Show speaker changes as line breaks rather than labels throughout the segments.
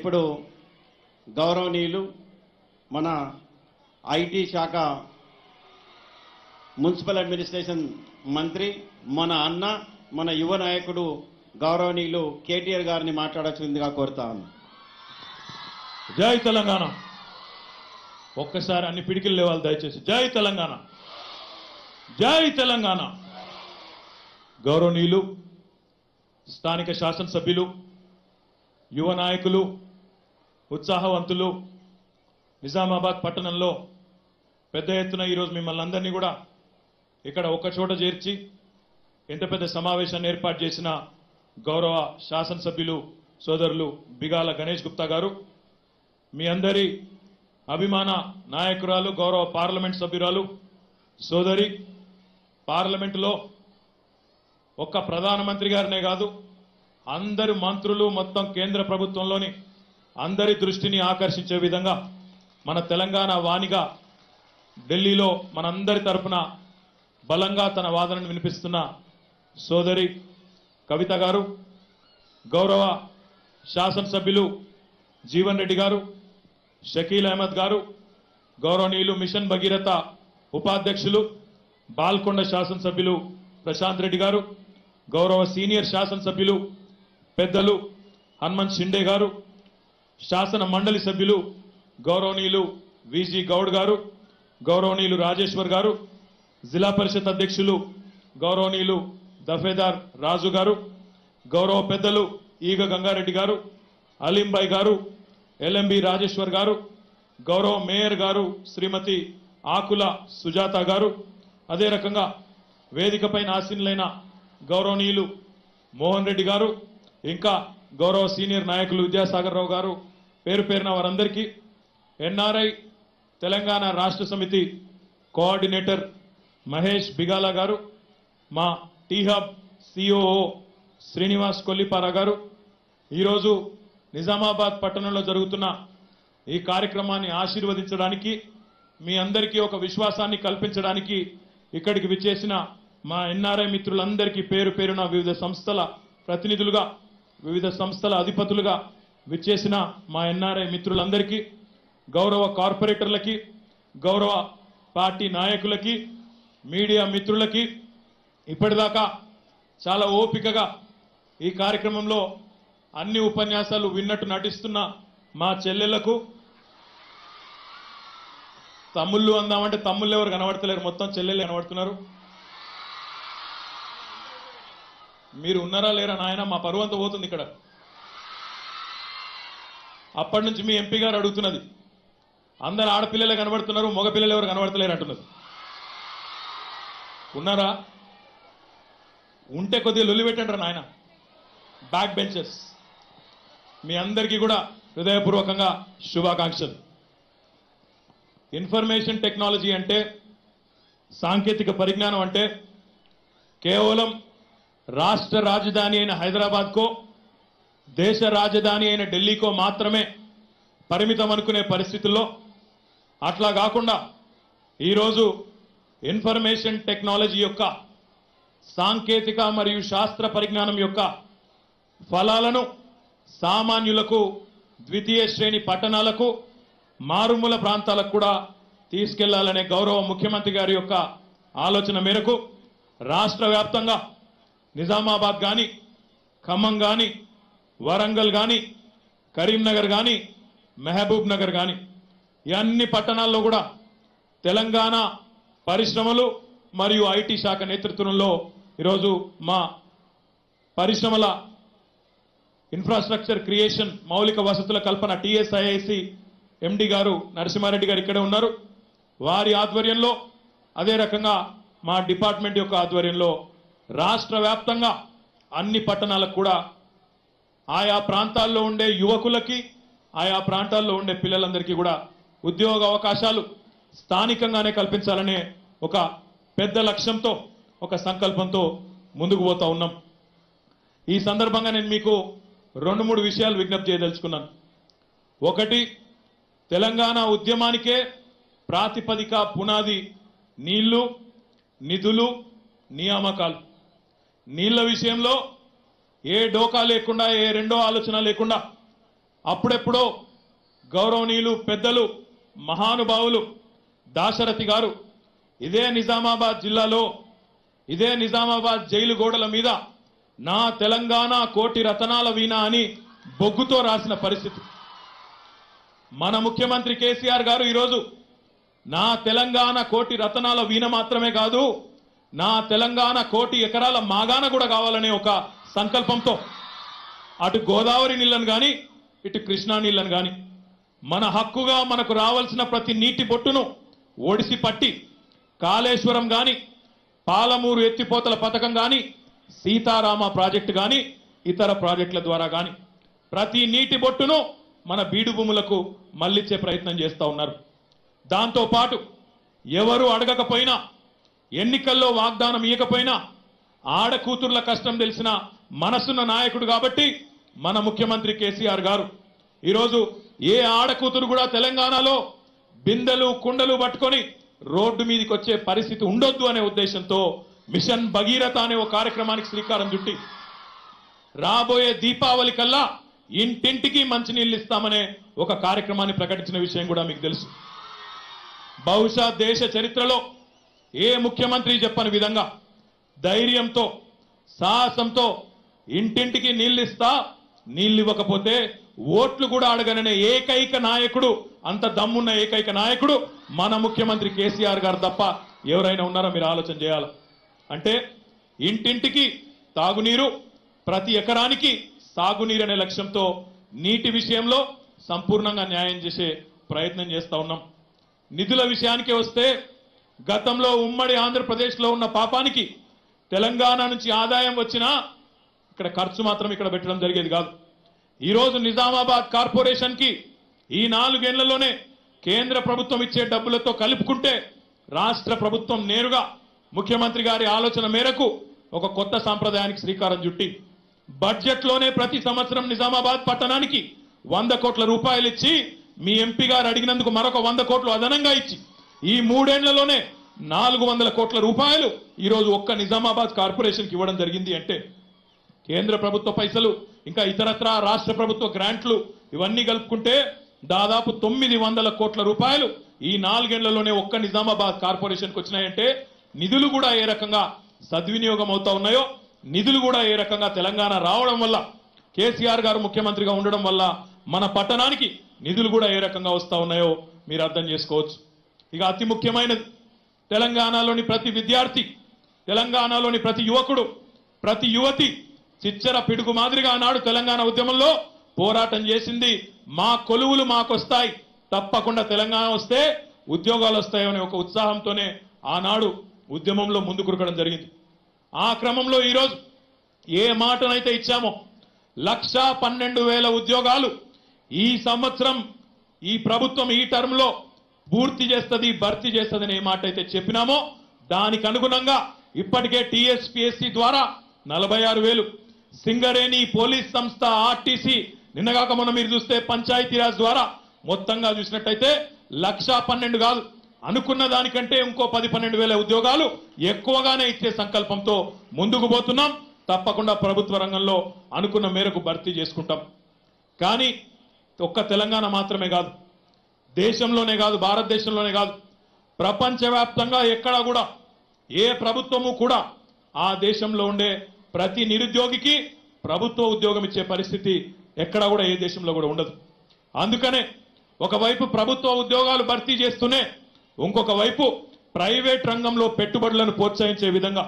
ఇప్పుడు గౌరవనీయులు మన ఐటీ శాఖ మున్సిపల్ అడ్మినిస్ట్రేషన్ మంత్రి మన అన్న మన యువ నాయకుడు గౌరవనీయులు కేటీఆర్ గారిని మాట్లాడాల్సిందిగా కోరుతాను.
జై తెలంగాణ. ఒక్కసారి అన్ని పిడికిలు లేవాలి దయచేసి. జై తెలంగాణ, జై తెలంగాణ. గౌరవనీయులు స్థానిక శాసనసభ్యులు, యువ నాయకులు, ఉత్సాహవంతులు, నిజామాబాద్ పట్టణంలో పెద్ద ఎత్తున ఈరోజు మిమ్మల్ని అందరినీ కూడా ఇక్కడ ఒక్క చోట చేర్చి ఎంత పెద్ద సమావేశాన్ని ఏర్పాటు చేసిన గౌరవ శాసనసభ్యులు సోదరులు బిగాల గణేష్ గుప్తా గారు, మీ అందరి అభిమాన నాయకురాలు, గౌరవ పార్లమెంట్ సభ్యురాలు సోదరి, పార్లమెంటులో ఒక్క ప్రధానమంత్రి గారినే కాదు అందరు మంత్రులు, మొత్తం కేంద్ర ప్రభుత్వంలోని అందరి దృష్టిని ఆకర్షించే విధంగా మన తెలంగాణ వాణిగా ఢిల్లీలో మనందరి తరపున బలంగా తన వాదనను వినిపిస్తున్న సోదరి కవిత గారు, గౌరవ శాసనసభ్యులు జీవన్ రెడ్డి గారు, షకీల్ అహ్మద్ గారు, గౌరవనీయులు మిషన్ భగీరథ ఉపాధ్యక్షులు బాల్కొండ శాసనసభ్యులు ప్రశాంత్ రెడ్డి గారు, గౌరవ సీనియర్ శాసనసభ్యులు పెద్దలు హనుమంత్ షిండే గారు, శాసన మండలి సభ్యులు గౌరవనీయులు విజి గౌడ్ గారు, గౌరవనీయులు రాజేశ్వర్ గారు, జిల్లా పరిషత్ అధ్యక్షులు గౌరవనీయులు దఫేదార్ రాజు గారు, గౌరవ పెద్దలు ఈగ గంగారెడ్డి గారు, అలీంబాయ్ గారు, ఎల్ఎంబి రాజేశ్వర్ గారు, గౌరవ మేయర్ గారు శ్రీమతి ఆకుల సుజాత గారు, అదే రకంగా వేదికపైన ఆసీనులైన గౌరవనీయులు మోహన్ రెడ్డి గారు, ఇంకా గౌరవ సీనియర్ నాయకులు విద్యాసాగర్ రావు గారు, పేరు పేరున వారందరికీ, ఎన్ఆర్ఐ తెలంగాణ రాష్ట్ర సమితి కోఆర్డినేటర్ మహేష్ బిగాల గారు, మా టీహబ్ సిఓఓ శ్రీనివాస్ కొల్లిపారా గారు, ఈరోజు నిజామాబాద్ పట్టణంలో జరుగుతున్న ఈ కార్యక్రమాన్ని ఆశీర్వదించడానికి, మీ అందరికీ ఒక విశ్వాసాన్ని కల్పించడానికి ఇక్కడికి విచ్చేసిన మా ఎన్ఆర్ఐ మిత్రులందరికీ పేరు పేరున వివిధ సంస్థల ప్రతినిధులుగా, వివిధ సంస్థల అధిపతులుగా విచ్చేసిన మా ఎన్ఆర్ఐ మిత్రులందరికీ, గౌరవ కార్పొరేటర్లకి, గౌరవ పార్టీ నాయకులకి, మీడియా మిత్రులకి, ఇప్పటిదాకా చాలా ఓపికగా ఈ కార్యక్రమంలో అన్ని ఉపన్యాసాలు విన్నట్టు నటిస్తున్న మా చెల్లెళ్లకు, తమ్ముళ్ళు అందామంటే తమ్ముళ్ళు ఎవరు కనబడతలేరు, మొత్తం చెల్లెళ్ళు కనబడుతున్నారు. మీరు ఉన్నారా లేరా నాయన, మా పరువు అంతా పోతుంది ఇక్కడ. అప్పటి నుంచి మీ ఎంపీ గారు అడుగుతున్నది, అందరు ఆడపిల్లలే కనబడుతున్నారు, మగపిల్లలు ఎవరు కనబడతలేరు అంటున్నది. ఉన్నారా? ఉంటే కొద్దిగా లొల్లి పెట్టండి నాయన. బ్యాక్ బెంచెస్ మీ అందరికీ కూడా హృదయపూర్వకంగా శుభాకాంక్షలు. ఇన్ఫర్మేషన్ టెక్నాలజీ అంటే, సాంకేతిక పరిజ్ఞానం అంటే కేవలం రాష్ట్ర రాజధాని అయిన హైదరాబాద్కో, దేశ రాజధాని అయిన ఢిల్లీకో మాత్రమే పరిమితం అనుకునే పరిస్థితుల్లో, అట్లా కాకుండా ఈరోజు ఇన్ఫర్మేషన్ టెక్నాలజీ యొక్క సాంకేతిక మరియు శాస్త్ర పరిజ్ఞానం యొక్క ఫలాలను సామాన్యులకు, ద్వితీయ శ్రేణి పట్టణాలకు, మారుమూల ప్రాంతాలకు కూడా తీసుకెళ్లాలనే గౌరవ ముఖ్యమంత్రి గారి యొక్క ఆలోచన మేరకు రాష్ట్ర వ్యాప్తంగా నిజామాబాద్ కానీ, ఖమ్మం కానీ, వరంగల్ కానీ, కరీంనగర్ కానీ, మహబూబ్ నగర్ కానీ ఈ అన్ని పట్టణాల్లో కూడా తెలంగాణ పరిశ్రమలు మరియు ఐటీ శాఖ నేతృత్వంలో ఈరోజు మా పరిశ్రమల ఇన్ఫ్రాస్ట్రక్చర్ క్రియేషన్, మౌలిక వసతుల కల్పన టీఎస్ఐఐసి ఎండి గారు నరసింహారెడ్డి గారు ఇక్కడే ఉన్నారు. వారి ఆధ్వర్యంలో, అదే రకంగా మా డిపార్ట్మెంట్ యొక్క ఆధ్వర్యంలో రాష్ట్ర వ్యాప్తంగా అన్ని పట్టణాలకు కూడా ఆయా ప్రాంతాల్లో ఉండే యువకులకి, ఆయా ప్రాంతాల్లో ఉండే పిల్లలందరికీ కూడా ఉద్యోగ అవకాశాలు స్థానికంగానే కల్పించాలనే ఒక పెద్ద లక్ష్యంతో, ఒక సంకల్పంతో ముందుకు పోతా ఉన్నాం. ఈ సందర్భంగా నేను మీకు 2-3 విషయాలు విజ్ఞప్తి చేయదలుచుకున్నాను. ఒకటి, తెలంగాణ ఉద్యమానికే ప్రాతిపదిక, పునాది నీళ్లు, నిధులు, నియామకాలు. నీళ్ల విషయంలో ఏ డోకా లేకుండా, ఏ రెండో ఆలోచన లేకుండా అప్పుడెప్పుడో గౌరవనీయులు పెద్దలు మహానుభావులు దాశరథి గారు ఇదే నిజామాబాద్ జిల్లాలో ఇదే నిజామాబాద్ జైలు గోడల మీద నా తెలంగాణ కోటి రతనాల వీణ అని బొగ్గుతో రాసిన పరిస్థితి. మన ముఖ్యమంత్రి కేసీఆర్ గారు ఈరోజు నా తెలంగాణ కోటి రతనాల వీణ మాత్రమే కాదు, నా తెలంగాణ కోటి ఎకరాల మాగాన కూడా కావాలనే ఒక సంకల్పంతో అటు గోదావరి నీళ్లను గాని ఇటు కృష్ణా నీళ్లను గాని మన హక్కుగా మనకు రావాల్సిన ప్రతి నీటి బొట్టును ఒడిసి పట్టి కాళేశ్వరం గాని పాలమూరు ఎత్తిపోతల పథకం గాని సీతారామ ప్రాజెక్టు గాని ఇతర ప్రాజెక్టుల ద్వారా గాని ప్రతి నీటి బొట్టును మన బీడు భూములకు మళ్లించే ప్రయత్నం చేస్తా ఉన్నారు. దాంతో పాటు ఎవరు అడగకపోయినా ఎన్నికల్లో వాగ్దానం ఇవ్వకపోయినా ఆడకూతుర్ల కష్టం తెలిసిన మనసున్న నాయకుడు కాబట్టి మన ముఖ్యమంత్రి కేసీఆర్ గారు ఈరోజు ఏ ఆడకూతురు కూడా తెలంగాణలో బిందెలు కుండలు పట్టుకొని రోడ్డు మీదకి వచ్చే పరిస్థితి ఉండొద్దు అనే ఉద్దేశంతో మిషన్ భగీరథ అనే ఒక కార్యక్రమానికి శ్రీకారం చుట్టి రాబోయే దీపావళి కల్లా ఇంటింటికి మంచినీళ్ళు ఇస్తామనే ఒక కార్యక్రమాన్ని ప్రకటించిన విషయం కూడా మీకు తెలుసు. బహుశా దేశ చరిత్రలో ఏ ముఖ్యమంత్రి చెప్పని విధంగా ధైర్యంతో సాహసంతో ఇంటింటికి నీళ్ళిస్తా, నీళ్ళు ఇవ్వకపోతే ఓట్లు కూడా అడగననే ఏకైక నాయకుడు, అంత దమ్మున్న ఏకైక నాయకుడు మన ముఖ్యమంత్రి కేసీఆర్ గారు తప్ప ఎవరైనా ఉన్నారో మీరు ఆలోచన చేయాలి. అంటే ఇంటింటికి తాగునీరు, ప్రతి ఎకరానికి సాగునీరు అనే లక్ష్యంతో నీటి విషయంలో సంపూర్ణంగా న్యాయం చేసే ప్రయత్నం చేస్తా ఉన్నాం. నిధుల విషయానికి వస్తే గతంలో ఉమ్మడి ఆంధ్రప్రదేశ్లో ఉన్న పాపానికి తెలంగాణ నుంచి ఆదాయం వచ్చినా ఇక్కడ ఖర్చు మాత్రం ఇక్కడ పెట్టడం జరిగేది కాదు. ఈరోజు నిజామాబాద్ కార్పొరేషన్ కి ఈ 4 ఏళ్లలోనే కేంద్ర ప్రభుత్వం ఇచ్చే డబ్బులతో కలుపుకుంటే రాష్ట్ర ప్రభుత్వం నేరుగా ముఖ్యమంత్రి గారి ఆలోచన మేరకు ఒక కొత్త సాంప్రదాయానికి శ్రీకారం చుట్టి బడ్జెట్లోనే ప్రతి సంవత్సరం నిజామాబాద్ పట్టణానికి 100 కోట్ల రూపాయలు ఇచ్చి మీ ఎంపీ గారు అడిగినందుకు మరొక 100 కోట్లు అదనంగా ఇచ్చి ఈ 3 ఏళ్లలోనే 400 కోట్ల రూపాయలు ఈరోజు ఒక్క నిజామాబాద్ కార్పొరేషన్కి ఇవ్వడం జరిగింది. అంటే కేంద్ర ప్రభుత్వ పైసలు ఇంకా ఇతరత్రా రాష్ట్ర ప్రభుత్వ గ్రాంట్లు ఇవన్నీ కలుపుకుంటే దాదాపు 900 కోట్ల రూపాయలు ఈ 4 ఏళ్లలోనే ఒక్క నిజామాబాద్ కార్పొరేషన్కి వచ్చినాయంటే నిధులు కూడా ఏ రకంగా సద్వినియోగం అవుతా ఉన్నాయో, నిధులు కూడా ఏ రకంగా తెలంగాణ రావడం వల్ల, కేసీఆర్ గారు ముఖ్యమంత్రిగా ఉండడం వల్ల మన పట్టణానికి నిధులు కూడా ఏ రకంగా వస్తా ఉన్నాయో మీరు అర్థం చేసుకోవచ్చు. ఇక అతి ముఖ్యమైనది, తెలంగాణలోని ప్రతి విద్యార్థి, తెలంగాణలోని ప్రతి యువకుడు, ప్రతి యువతి చిచ్చర పిడుగు మాదిరిగా ఆనాడు తెలంగాణ ఉద్యమంలో పోరాటం చేసింది. మా కొలువులు మాకొస్తాయి, తప్పకుండా తెలంగాణ వస్తే ఉద్యోగాలు వస్తాయనే ఒక ఉత్సాహంతోనే ఆనాడు ఉద్యమంలో ముందుకు కురకడం జరిగింది. ఆ క్రమంలో ఈరోజు ఏ మాటనైతే ఇచ్చామో 1,12,000 ఉద్యోగాలు ఈ సంవత్సరం ఈ ప్రభుత్వం ఈ టర్మ్ లో పూర్తి చేస్తుంది, భర్తీ చేస్తుంది ఏ మాట అయితే చెప్పినామో దానికి అనుగుణంగా ఇప్పటికే టీఎస్పీఎస్సీ ద్వారా 46,000, సింగరేణి, పోలీస్ సంస్థ, ఆర్టీసీ, నిన్నగాక మొన్న మీరు చూస్తే పంచాయతీరాజ్ ద్వారా మొత్తంగా చూసినట్టయితే 1,12,000 కాదు, అనుకున్న దానికంటే ఇంకో 10-12,000 ఉద్యోగాలు ఎక్కువగానే ఇచ్చే సంకల్పంతో ముందుకు పోతున్నాం. తప్పకుండా ప్రభుత్వ రంగంలో అనుకున్న మేరకు భర్తీ చేసుకుంటాం. కానీ ఒక్క తెలంగాణ మాత్రమే కాదు, దేశంలోనే కాదు, భారతదేశంలోనే కాదు, ప్రపంచవ్యాప్తంగా ఎక్కడా కూడా ఏ ప్రభుత్వము కూడా ఆ దేశంలో ఉండే ప్రతి నిరుద్యోగికి ప్రభుత్వ ఉద్యోగం ఇచ్చే పరిస్థితి ఎక్కడా కూడా ఏ దేశంలో కూడా ఉండదు. అందుకనే ఒకవైపు ప్రభుత్వ ఉద్యోగాలు భర్తీ చేస్తూనే ఇంకొక వైపు ప్రైవేట్ రంగంలో పెట్టుబడులను ప్రోత్సహించే విధంగా,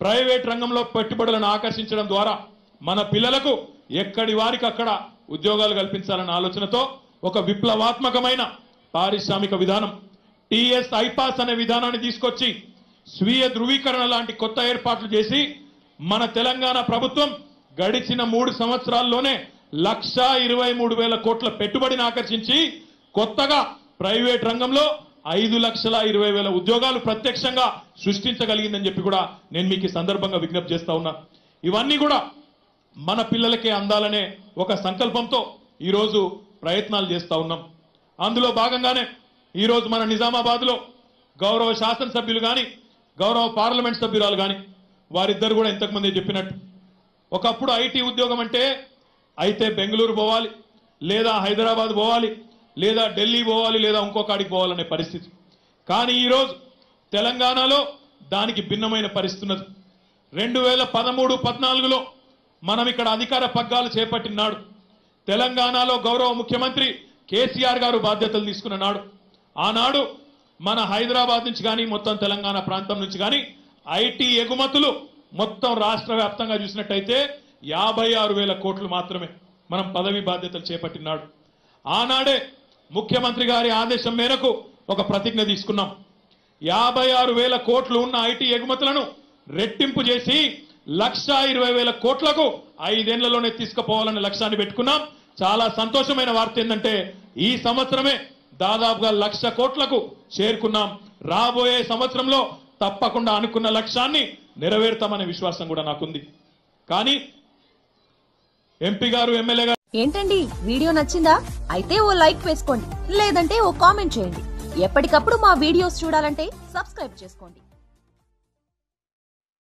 ప్రైవేట్ రంగంలో పెట్టుబడులను ఆకర్షించడం ద్వారా మన పిల్లలకు ఎక్కడి వారికి అక్కడ ఉద్యోగాలు కల్పించాలన్న ఆలోచనతో ఒక విప్లవాత్మకమైన పారిశ్రామిక విధానం టీఎస్ ఐపాస్ అనే విధానాన్ని తీసుకొచ్చి స్వీయ ధృవీకరణ లాంటి కొత్త ఏర్పాట్లు చేసి మన తెలంగాణ ప్రభుత్వం గడిచిన 3 సంవత్సరాల్లోనే 1,23,000 కోట్ల పెట్టుబడిని ఆకర్షించి కొత్తగా ప్రైవేట్ రంగంలో 5,20,000 ఉద్యోగాలు ప్రత్యక్షంగా సృష్టించగలిగిందని చెప్పి కూడా నేను మీకు ఈ సందర్భంగా విజ్ఞప్తి చేస్తా ఉన్నా. ఇవన్నీ కూడా మన పిల్లలకే అందాలనే ఒక సంకల్పంతో ఈరోజు ప్రయత్నాలు చేస్తా ఉన్నాం. అందులో భాగంగానే ఈరోజు మన నిజామాబాద్లో గౌరవ శాసనసభ్యులు కానీ గౌరవ పార్లమెంట్ సభ్యురాలు కానీ వారిద్దరు కూడా ఇంతకుముందే చెప్పినట్టు ఒకప్పుడు ఐటీ ఉద్యోగం అంటే అయితే బెంగళూరు పోవాలి, లేదా హైదరాబాద్ పోవాలి, లేదా ఢిల్లీ పోవాలి, లేదా ఇంకో కాడికి పోవాలనే పరిస్థితి. కానీ ఈరోజు తెలంగాణలో దానికి భిన్నమైన పరిస్థితి ఉన్నది. 2013-14లో మనం ఇక్కడ అధికార పగ్గాలు చేపట్టినాడు. తెలంగాణలో గౌరవ ముఖ్యమంత్రి కేసీఆర్ గారు బాధ్యతలు తీసుకున్న నాడు, ఆనాడు మన హైదరాబాద్ నుంచి కానీ మొత్తం తెలంగాణ ప్రాంతం నుంచి కానీ ఐటీ ఎగుమతులు మొత్తం రాష్ట్ర వ్యాప్తంగా చూసినట్టయితే 56,000 కోట్లు మాత్రమే మనం పదవి బాధ్యతలు చేపట్టినాడు. ఆనాడే ముఖ్యమంత్రి గారి ఆదేశం మేరకు ఒక ప్రతిజ్ఞ తీసుకున్నాం. 56,000 కోట్లు ఉన్న ఐటీ ఎగుమతులను రెట్టింపు చేసి 1,20,000 కోట్లకు 5 ఏళ్లలోనే తీసుకుపోవాలనే లక్ష్యాన్ని పెట్టుకున్నాం. చాలా సంతోషమైన వార్త ఏంటంటే ఈ సంవత్సరమే దాదాపుగా 1,00,000 కోట్లకు చేరుకున్నాం. రాబోయే సంవత్సరంలో తప్పకుండా అనుకున్న లక్ష్యాన్ని నెరవేర్తామనే విశ్వాసం కూడా నాకుంది. కానీ ఎంపీ గారు, ఎమ్మెల్యే గారు
ఏంటండి వీడియో నచ్చిందా? అయితే ఓ లైక్ వేసుకోండి, లేదంటే ఓ కామెంట్ చేయండి. ఎప్పటికప్పుడు మా వీడియోస్ చూడాలంటే సబ్స్క్రైబ్ చేసుకోండి.